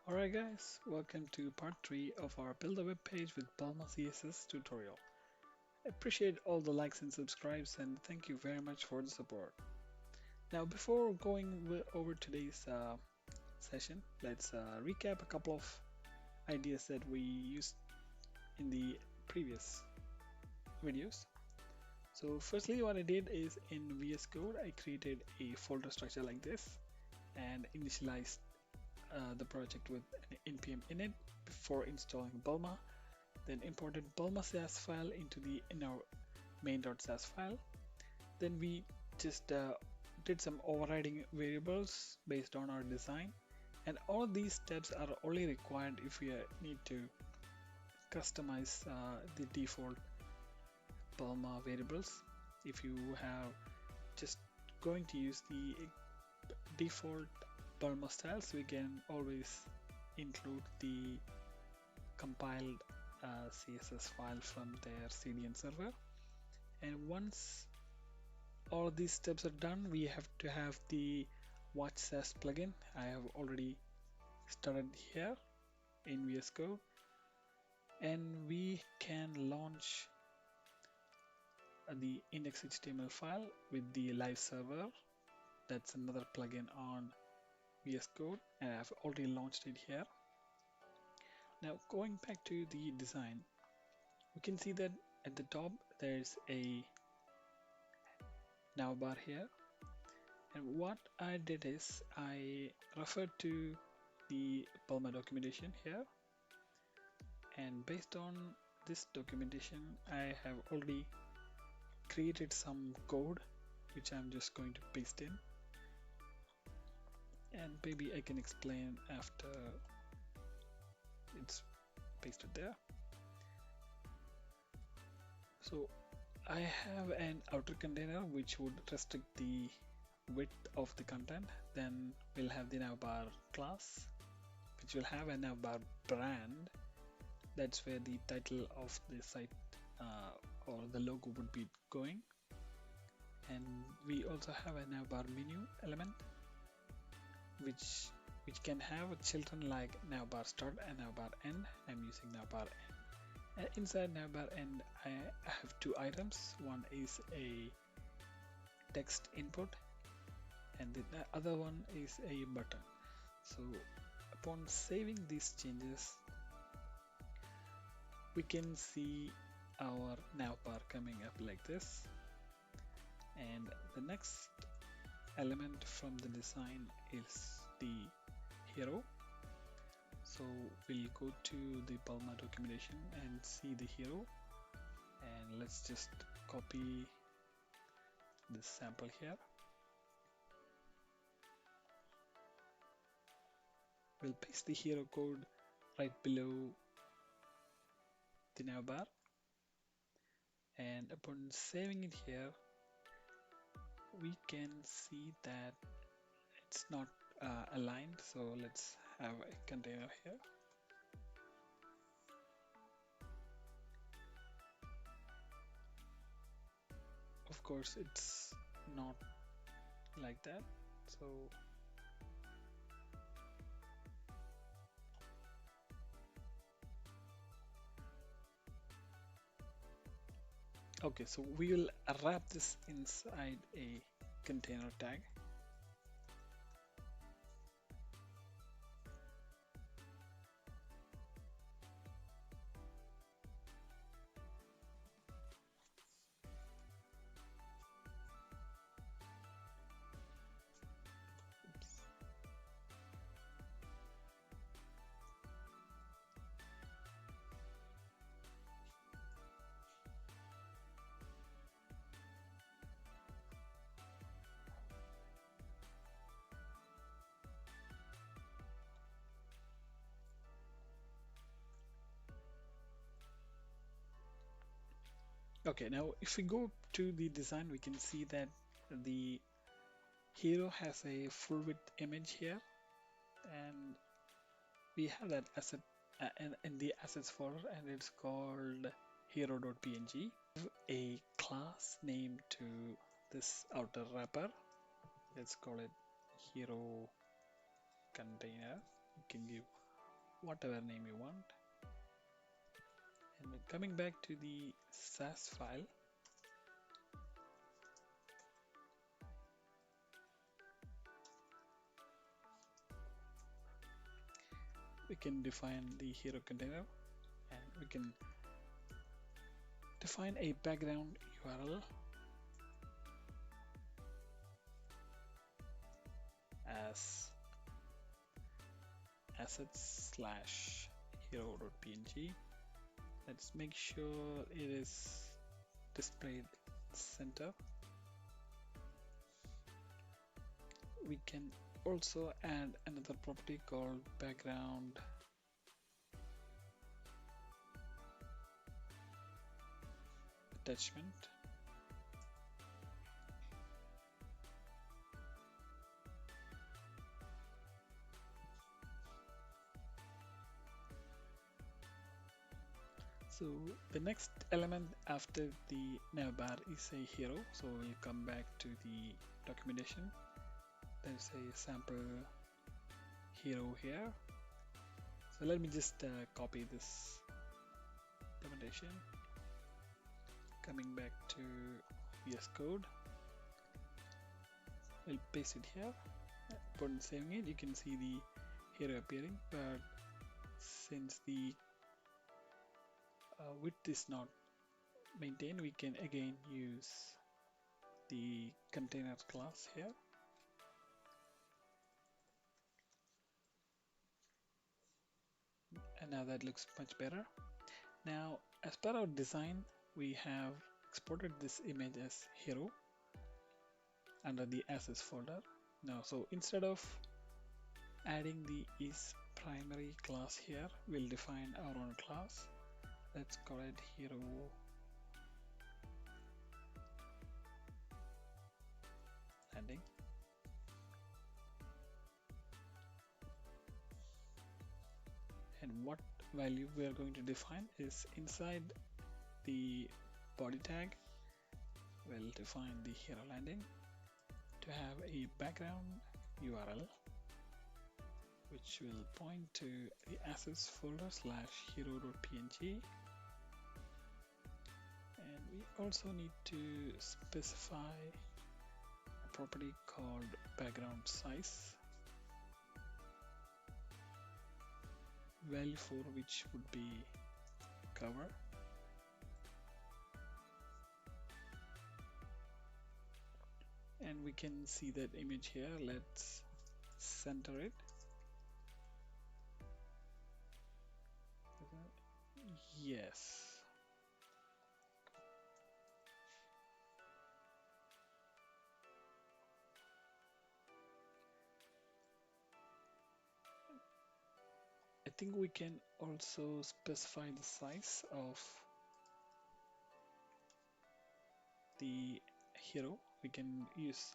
Alright guys, welcome to part 3 of our Build a Web Page with Bulma CSS tutorial. I appreciate all the likes and subscribes and thank you very much for the support. Now before going over today's session, let's recap a couple of ideas that we used in the previous videos. So firstly what I did is in VS Code I created a folder structure like this and initialized the project with an npm init before installing Bulma, then imported Bulma CSS file into the in our main.sas file. Then we just did some overriding variables based on our design, and all these steps are only required if we need to customize the default Bulma variables. If you have just going to use the default Bulma styles, we can always include the compiled CSS file from their CDN server. And once all these steps are done, we have to have the watch SAS plugin. I have already started here in VS Code, and we can launch the index.html file with the live server. That's another plugin on VS Code, and I've already launched it here. Now going back to the design, we can see that at the top there's a navbar here, and what I did is I referred to the Bulma documentation here, and based on this documentation I have already created some code which I'm just going to paste in, and maybe I can explain after it's pasted there. So I have an outer container which would restrict the width of the content. Then we'll have the navbar class which will have a navbar brand. That's where the title of the site or the logo would be going. And we also have a navbar menu element which can have children like navbar start and navbar end. I'm using navbar end. Inside navbar end I have two items. One is a text input and the other one is a button. So upon saving these changes, we can see our navbar coming up like this, and the next element from the design is the hero. So we'll go to the Bulma documentation and see the hero, and let's just copy this sample here. We'll paste the hero code right below the navbar, and upon saving it here we can see that it's not aligned. So let's have a container here. Of course it's not like that, so okay, so we will wrap this inside a container tag. Okay, now if we go to the design, we can see that the hero has a full width image here, and we have that asset in the assets folder, and it's called hero.png. A class name to this outer wrapper. Let's call it hero container. You can give whatever name you want. And then coming back to the SAS file, we can define the hero container, and we can define a background URL as assets slash hero.png. Let's make sure it is displayed center. We can also add another property called background attachment. So the next element after the navbar is a hero. So we'll come back to the documentation. There's a sample hero here. So let me just copy this implementation. Coming back to VS Code, we'll paste it here. Upon saving it, you can see the hero appearing, but since the width is not maintained, we can again use the container class here. And now that looks much better. Now, as per our design, we have exported this image as hero under the assets folder. Now, so instead of adding the isPrimary class here, we'll define our own class. Let's call it hero landing. And what value we are going to define is inside the body tag, we'll define the hero landing to have a background URL which will point to the assets folder slash hero.png. And we also need to specify a property called background size, value for which would be cover. And we can see that image here. Let's center it. Yes. I think we can also specify the size of the hero. We can use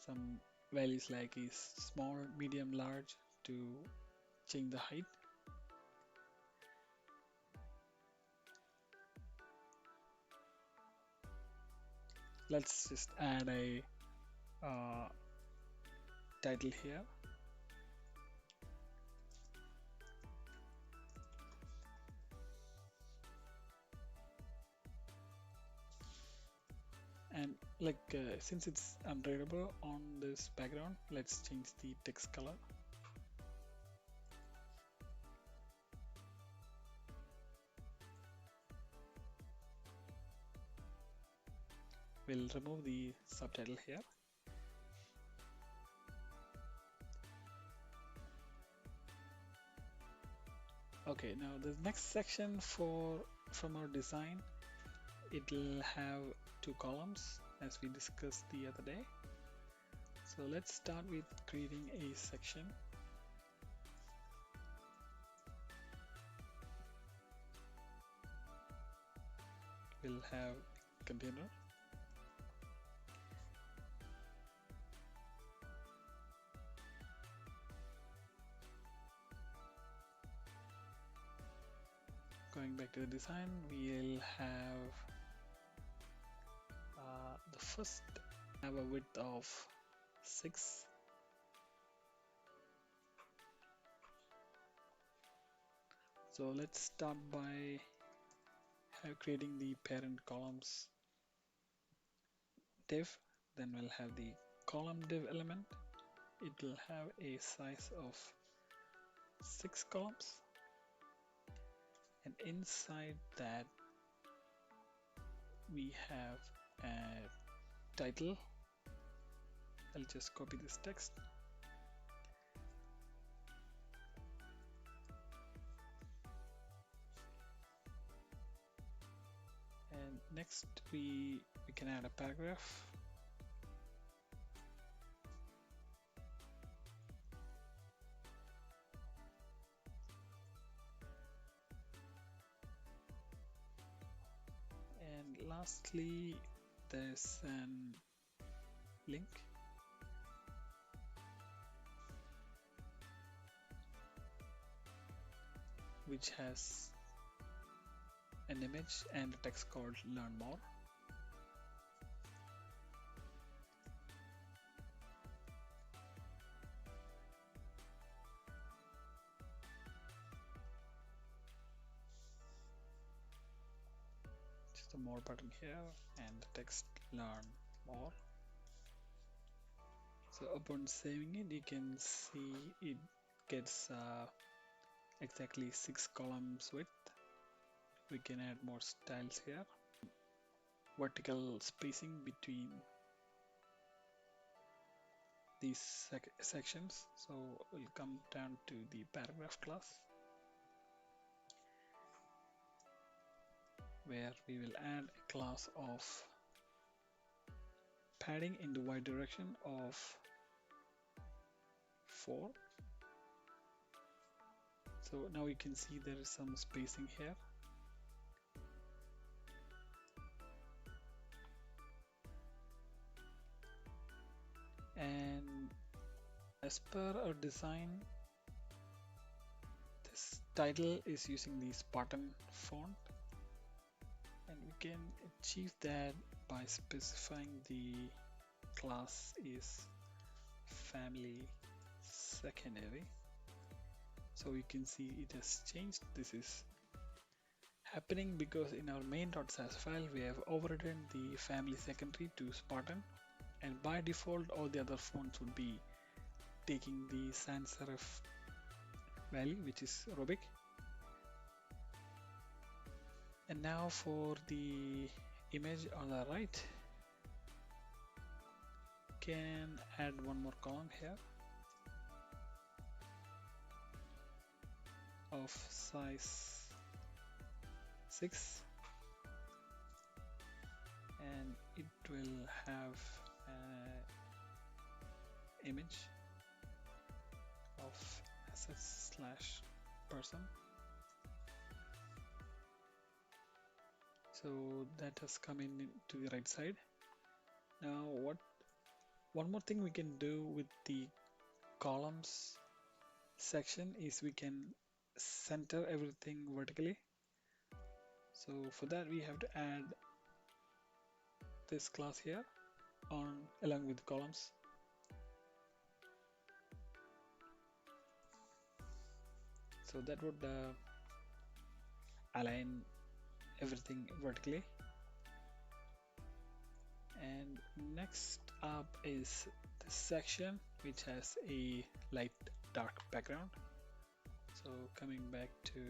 some values like is small, medium, large to change the height. Let's just add a title here. And like since it's unreadable on this background, let's change the text color. We'll remove the subtitle here. Okay, now the next section from our design, it will have two columns as we discussed the other day. So let's start with creating a section. We'll have container. Going back to the design, we'll have the first have a width of 6. So let's start by creating the parent columns div. Then we'll have the column div element. It will have a size of 6 columns, and inside that we have a title. I'll just copy this text. And next we can add a paragraph. And lastly, there's an link. Which has an image and a text called learn more. Just a more button here and the text learn more. So upon saving it, you can see it gets exactly 6 columns width. We can add more styles here. Vertical spacing between these sections. So we'll come down to the paragraph class, where we will add a class of padding in the y direction of 4. So now you can see there is some spacing here. And as per our design, this title is using the Spartan font, and we can achieve that by specifying the class is family secondary. So you can see it has changed. This is happening because in our main.sass file we have overridden the family secondary to Spartan, and by default all the other fonts would be taking the sans serif value, which is Arabic. And now for the image on the right, can add one more column here of size 6, and it will have an image of assets/person. So that has come in to the right side. Now one more thing we can do with the columns section is we can center everything vertically. So for that we have to add this class here along with columns. So that would align everything vertically. And next up is this section, which has a light dark background. So coming back to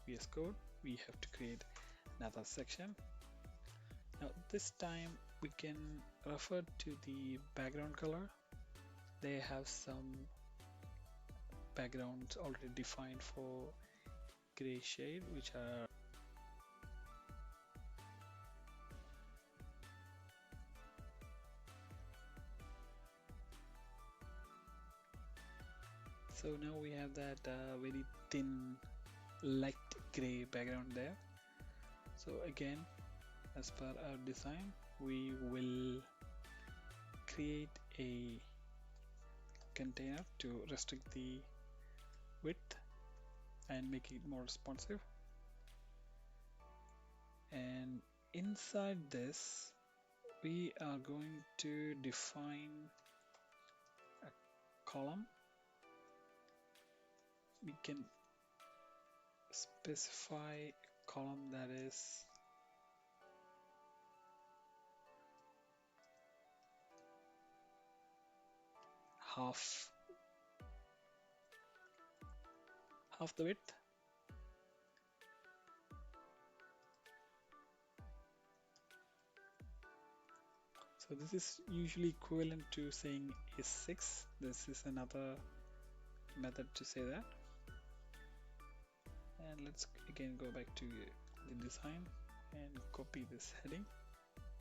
VS Code, we have to create another section. Now this time we can refer to the background color. They have some backgrounds already defined for gray shade, which are so now we have that very thin light gray background there. So again, as per our design, we will create a container to restrict the width and make it more responsive. And inside this, we are going to define a column. We can specify column that is half the width. So this is usually equivalent to saying is 6. This is another method to say that. And let's again go back to the design and copy this heading.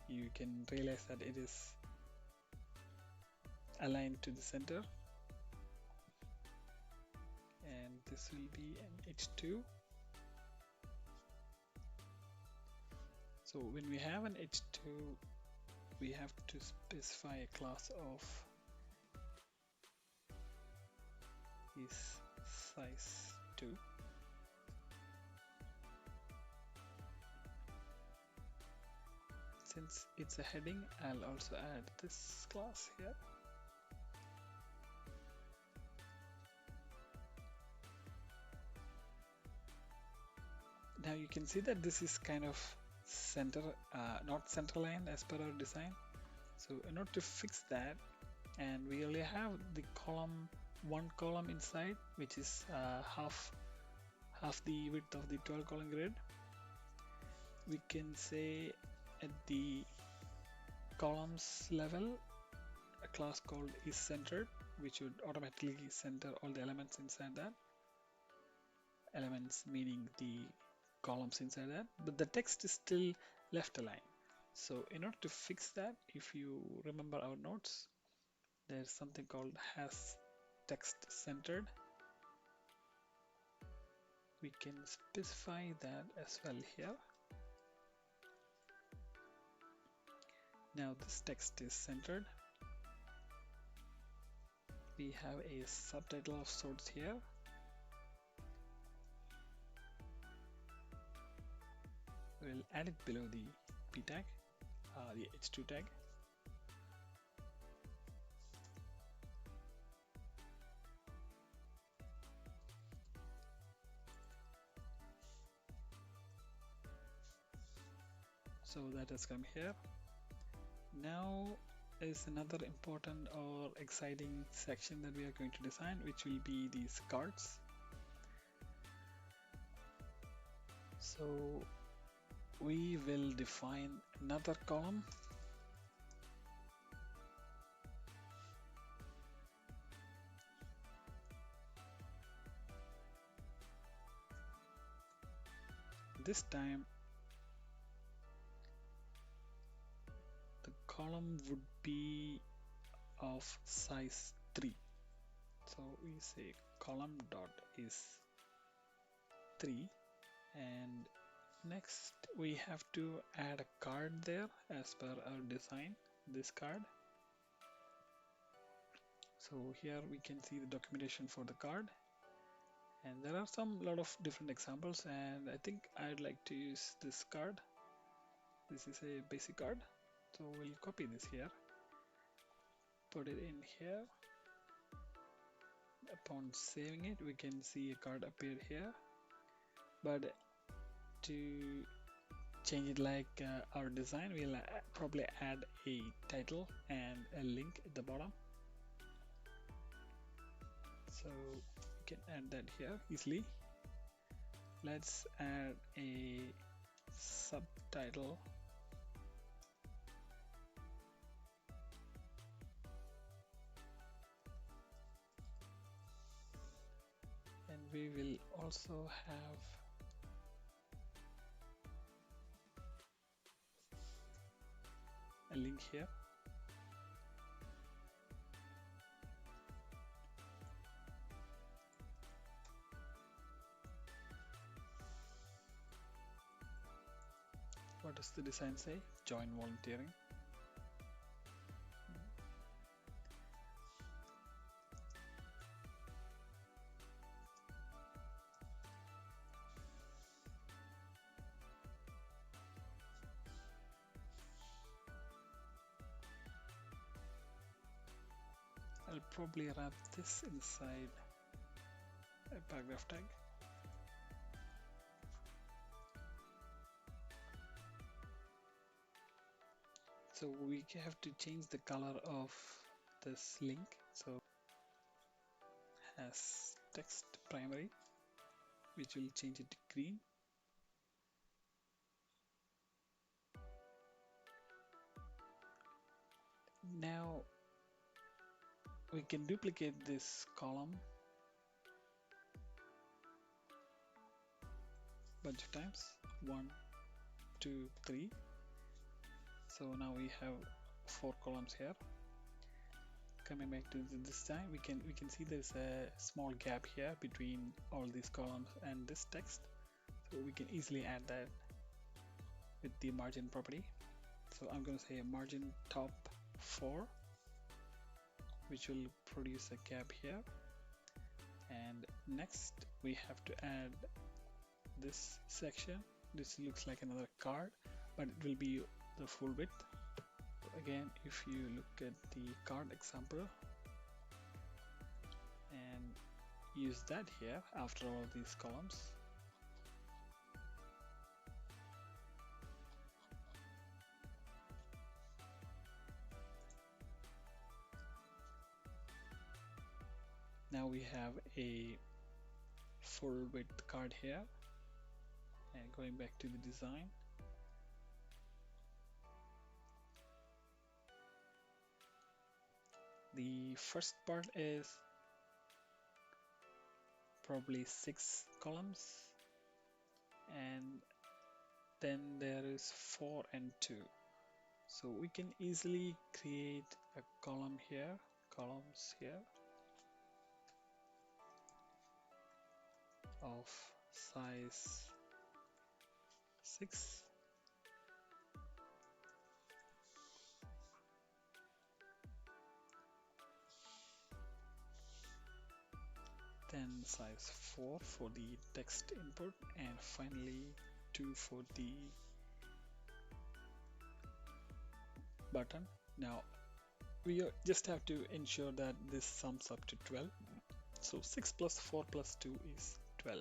You can realize that it is aligned to the center, and this will be an H2. So when we have an H2, we have to specify a class of is size 2. Since it's a heading, I'll also add this class here. Now you can see that this is kind of not center line as per our design. So in order to fix that, and we only have the one column inside, which is half the width of the 12 column grid, we can say at the columns level a class called is centered, which would automatically center all the elements inside that. Elements meaning the columns inside that, but the text is still left aligned. So in order to fix that, if you remember our notes, there's something called has text centered. We can specify that as well here. Now this text is centered. We have a subtitle of sorts here. We'll add it below the p tag, the h2 tag. So that has come here. Now is another important or exciting section that we are going to design, which will be these cards. So we will define another column. This time the column would be of size 3. So we say column dot is 3, and next we have to add a card there as per our design, this card. So here we can see the documentation for the card, and there are lot of different examples, and I think I'd like to use this card. This is a basic card, so we'll copy this here, put it in here. Upon saving it, we can see a card appear here, but to change it like our design, we'll probably add a title and a link at the bottom. So we can add that here easily. Let's add a subtitle. And we will also have a link here. What does the design say? Join volunteering. I'll probably wrap this inside a paragraph tag. So we have to change the color of this link. So has text primary, which will change it to green. Now we can duplicate this column bunch of times. 1, 2, 3. So now we have 4 columns here. Coming back to this time, we can see there's a small gap here between all these columns and this text. So we can easily add that with the margin property. So I'm going to say a margin top 4, which will produce a gap here. And next we have to add this section. This looks like another card, but it will be the full width. Again, if you look at the card example and use that here after all these columns, now we have a full width card here. And going back to the design, the first part is probably 6 columns, and then there is 4 and 2. So we can easily create a column here, columns here of size 6. Then size 4 for the text input, and finally 2 for the button. Now we just have to ensure that this sums up to 12. So 6 plus 4 plus 2 is 12.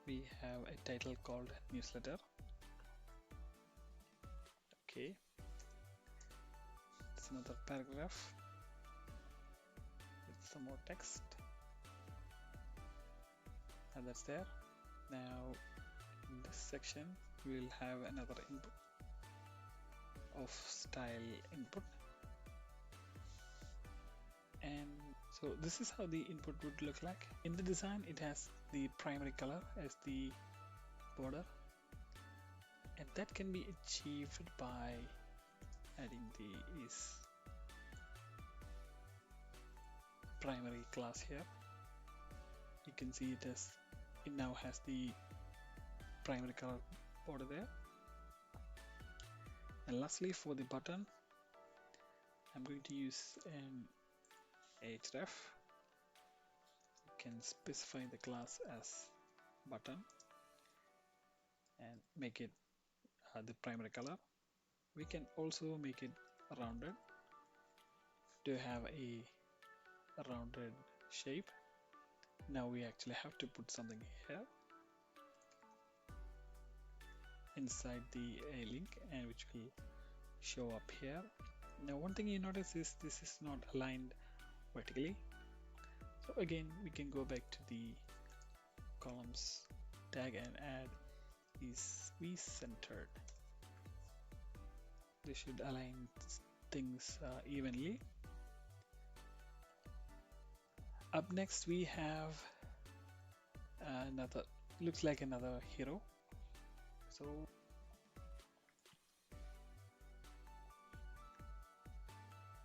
We have a title called newsletter. Okay, it's another paragraph with some more text, and that's there. Now in this section we will have another input of style input, and so this is how the input would look like. In the design, it has the primary color as the border, and that can be achieved by adding the is primary class here. You can see it now has the primary color border there. And lastly, for the button, I'm going to use an href. You can specify the class as button and make it the primary color. We can also make it rounded to have a rounded shape. Now we actually have to put something here inside the link, and which will show up here. Now one thing you notice is this is not aligned vertically. So again, we can go back to the columns tag and add is centered. This should align things evenly. Up next we have another, looks like another hero. So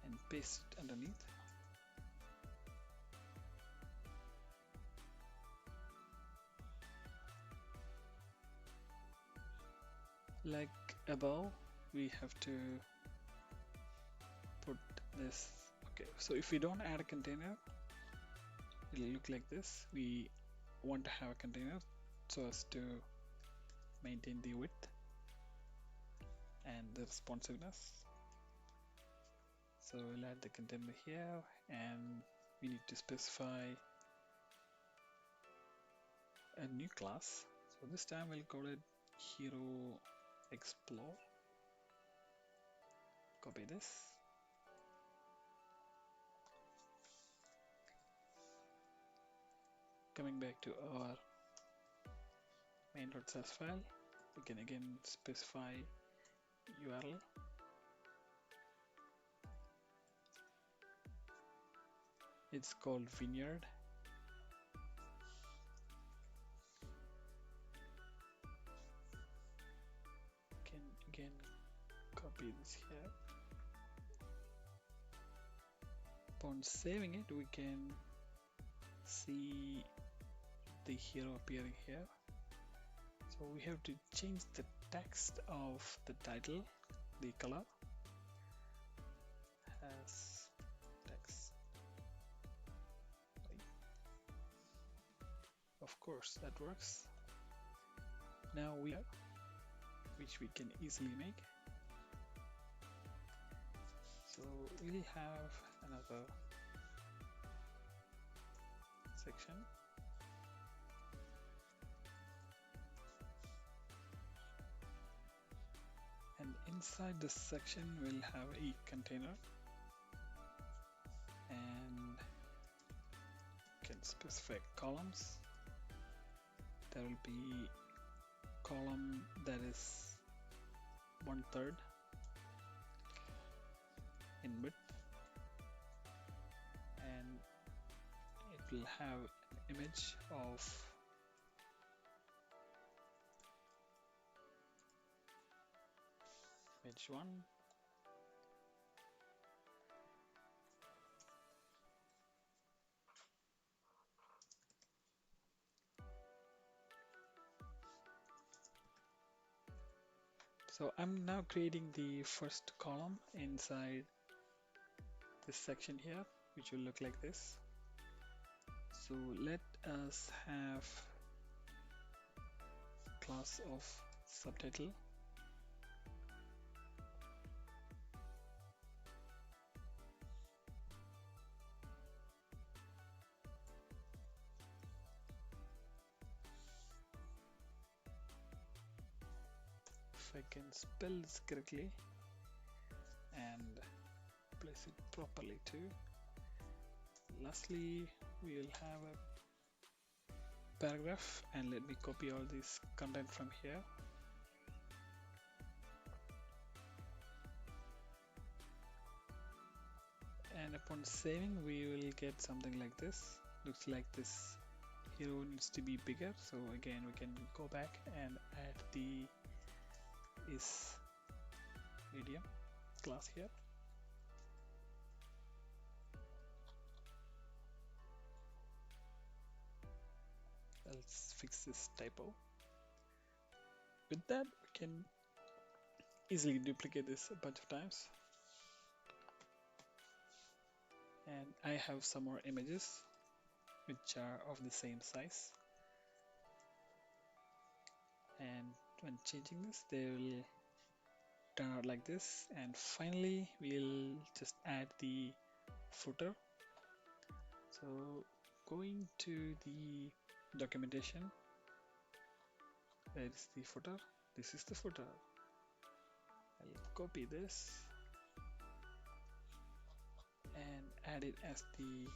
and paste it underneath. Like above, we have to put this. Okay, so if we don't add a container, it'll look like this. We want to have a container so as to maintain the width and the responsiveness. So we'll add the container here, and we need to specify a new class. So this time we'll call it Hero Explore. Copy this. Coming back to our main.cs file, we can again specify URL. It's called Vineyard. Can again copy this here. Upon saving it, we can see the hero appearing here. So we have to change the text of the title, the color as text. Of course, that works. Now we have, which we can easily make. So we'll have another section. And inside this section, we'll have a container. And can specify columns. There will be column that is 1/3 in width, and it will have an image of image 1. So I'm now creating the first column inside this section here, which will look like this. So let us have class of subtitle. If I can spell this correctly and place it properly too. Lastly, we will have a paragraph, and let me copy all this content from here. And upon saving, we will get something like this. Looks like this hero needs to be bigger, so again we can go back and add the is medium class here. Let's fix this typo. With that, we can easily duplicate this a bunch of times. And I have some more images which are of the same size. And when changing this, they will turn out like this. And finally, we'll just add the footer. So going to the documentation, there is the footer. This is the footer. I'll copy this and add it as the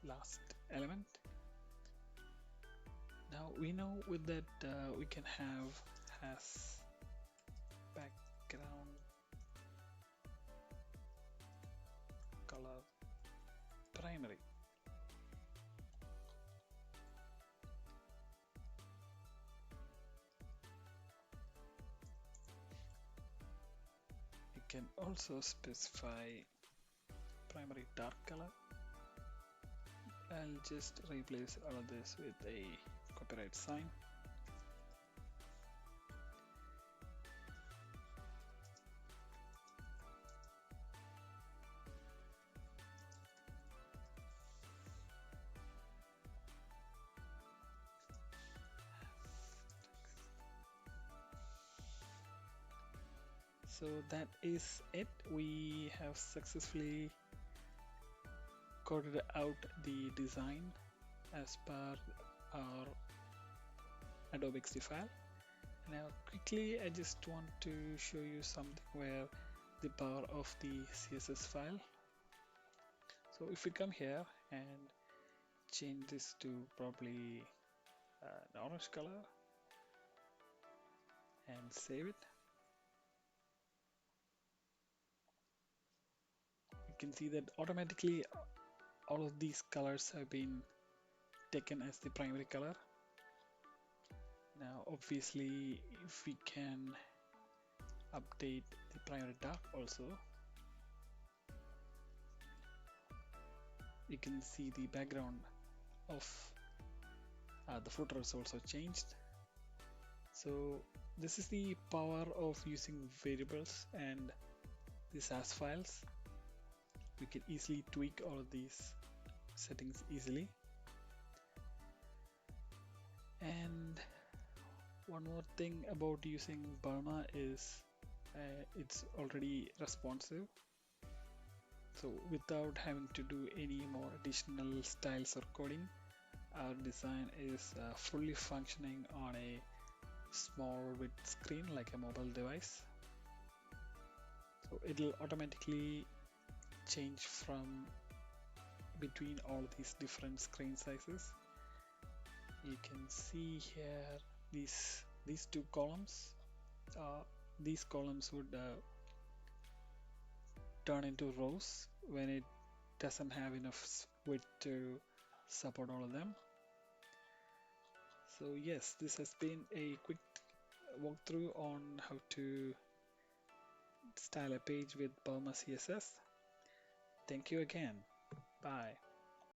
last element. Now we know with that we can have has background color primary. You can also specify primary dark color. I'll just replace all of this with a copyright sign. So that is it. We have successfully coded out the design as per our Adobe XD file. Now quickly I just want to show you something where the power of the CSS file. So if we come here and change this to probably an orange color and save it, you can see that automatically all of these colors have been taken as the primary color. Now obviously if we can update the primary dark also, you can see the background of the footer is also changed. So this is the power of using variables and the SAS files. We can easily tweak all of these settings easily. And one more thing about using Bulma is it's already responsive. So without having to do any more additional styles or coding, our design is fully functioning on a small width screen like a mobile device. So it'll automatically change from between all these different screen sizes. You can see here these two columns. These columns would turn into rows when it doesn't have enough width to support all of them. So yes, this has been a quick walkthrough on how to style a page with Bulma CSS. Thank you again. Bye.